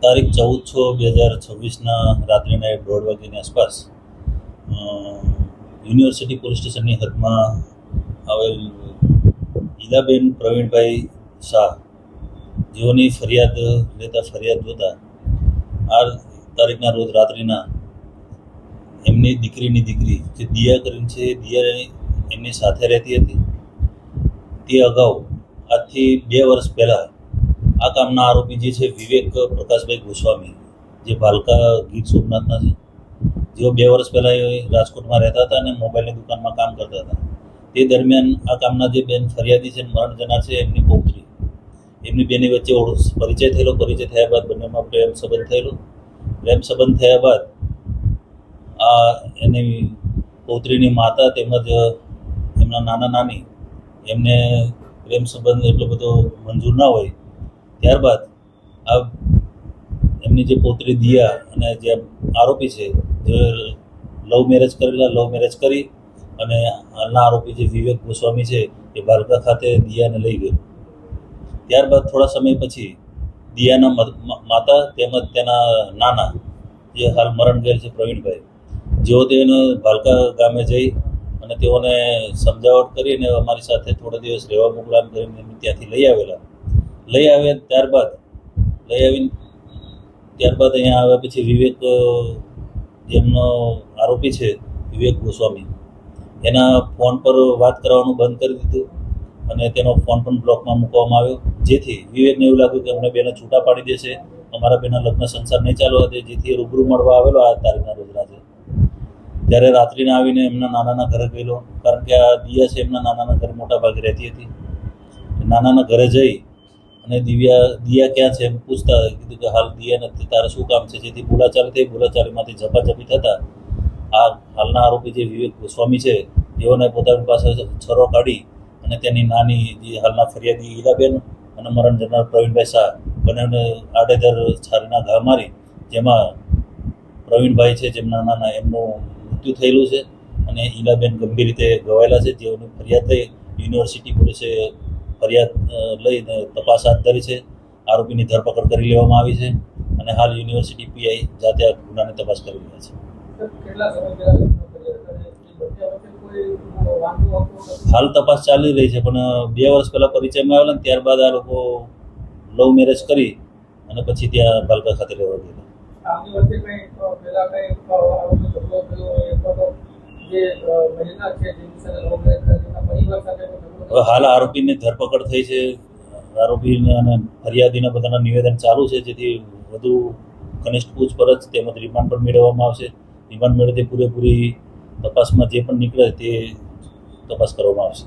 તારીખ 14/6/2026ના રાત્રિના 1:30 વાગ્યાની આસપાસ યુનિવર્સિટી પોલીસ સ્ટેશનની હદમાં આવેલ ઈલાબેન પ્રવીણભાઈ શાહ જેઓની ફરિયાદ જોતા આ તારીખના રોજ રાત્રિના એમની દીકરીની દીકરી જે દિયા કરીને છે, દિયા એમની સાથે રહેતી હતી. તે અગાઉ આજથી 2 વર્ષ પહેલાં આ કામના આરોપી જે છે વિવેક પ્રકાશભાઈ ગોસ્વામી, જે ભાલકા ગીર સોમનાથના છે, જેઓ 2 વર્ષ પહેલાં રાજકોટમાં રહેતા હતા અને મોબાઈલની દુકાનમાં કામ કરતા હતા. તે દરમિયાન આ કામના જે બેન ફરિયાદી છે, મરણ જનાર છે, એમની પૌત્રી, એમની બેની વચ્ચે પરિચય થયેલો. પરિચય થયા બાદ બંનેમાં પ્રેમ સંબંધ થયેલો. પ્રેમ સંબંધ થયા બાદ આ એની પૌત્રીની માતા તેમજ એમના નાના નાની એમને પ્રેમ સંબંધ એટલો બધો મંજૂર ના હોય. ત્યારબાદ આ એમની જે પૌત્રી દિયા અને જે આરોપી છે, જે લવ મેરેજ કરી અને હાલના આરોપી જે વિવેક ગોસ્વામી છે એ ભાલકા ખાતે દિયાને લઈ ગયો. ત્યારબાદ થોડા સમય પછી દિયાના માતા તેમજ તેના નાના, જે હાલ મરણ ગયેલ છે પ્રવીણભાઈ, જેઓ તેને ભાલકા ગામે જઈ અને તેઓને સમજાવટ કરીને અમારી સાથે થોડા દિવસ રહેવા મોકલામ કરીને એમને ત્યાંથી લઈ આવ્યા. ત્યારબાદ અહીંયા આવ્યા પછી વિવેક, જેમનો આરોપી છે વિવેક ગોસ્વામી, એના ફોન પર વાત કરવાનું બંધ કરી દીધું અને તેનો ફોન પણ બ્લોકમાં મૂકવામાં આવ્યો. જેથી વિવેકને એવું લાગ્યું કે અમને બેને છૂટા પાડી દેશે, અમારા બેના લગ્ન સંસાર નહીં ચાલવા દે. જેથી રૂબરૂ મળવા આવેલો આ તારીખના રોજ રાત્રે. ત્યારે રાત્રિના આવીને એમના નાનાના ઘરે ગયેલો, કારણ કે આ દિયા છે એમના નાનાના ઘરે મોટા ભાગે રહેતી હતી. નાનાના ઘરે જઈ અને દિયા ક્યાં છે એમ પૂછતા કીધું કે હાલ દિયા નથી, તારે શું કામ છે? જેથી બોલાચાલી થઈ. બોલાચાલીમાંથી ઝપાઝપી થતાં આ હાલના આરોપી જે વિવેક ગોસ્વામી છે, તેઓને પોતાની પાસે છરો કાઢી અને તેની નાની જે હાલના ફરિયાદી ઈલાબેન અને મરણ જનાર પ્રવીણભાઈ શાહ બંનેને આડેધડ છારીના ઘા મારી, જેમાં પ્રવીણભાઈ છે જેમના નાના, એમનું મૃત્યુ થયેલું છે અને ઈલાબેન ગંભીર રીતે ઘવાયેલા છે. જેઓની ફરિયાદ થઈ યુનિવર્સિટી પોલીસે ફરિયાદ લઈને તપાસ હાથ ધરી છે. આરોપીની ધરપકડ કરી લેવામાં આવી છે અને હાલ યુનિવર્સિટી પીઆઈ જાતે આ ગુનાની તપાસ કરી રહ્યા છે. હાલ તપાસ ચાલી રહી છે, પણ 2 વર્ષ પહેલાં પરિચયમાં આવેલા ને ત્યારબાદ આ લોકો લવ મેરેજ કરી અને પછી ત્યાં ભાલકા ખાતે રહેવા ગયેલા. હવે હાલ આરોપીની ધરપકડ થઈ છે. આરોપીને અને ફરિયાદીના બધાના નિવેદન ચાલુ છે, જેથી વધુ ઘનિષ્ઠ પૂછપરછ તેમજ રિમાન્ડ પણ મેળવવામાં આવશે. રિમાન્ડ મેળવતી પૂરેપૂરી તપાસમાં જે પણ નીકળે તે તપાસ કરવામાં આવશે.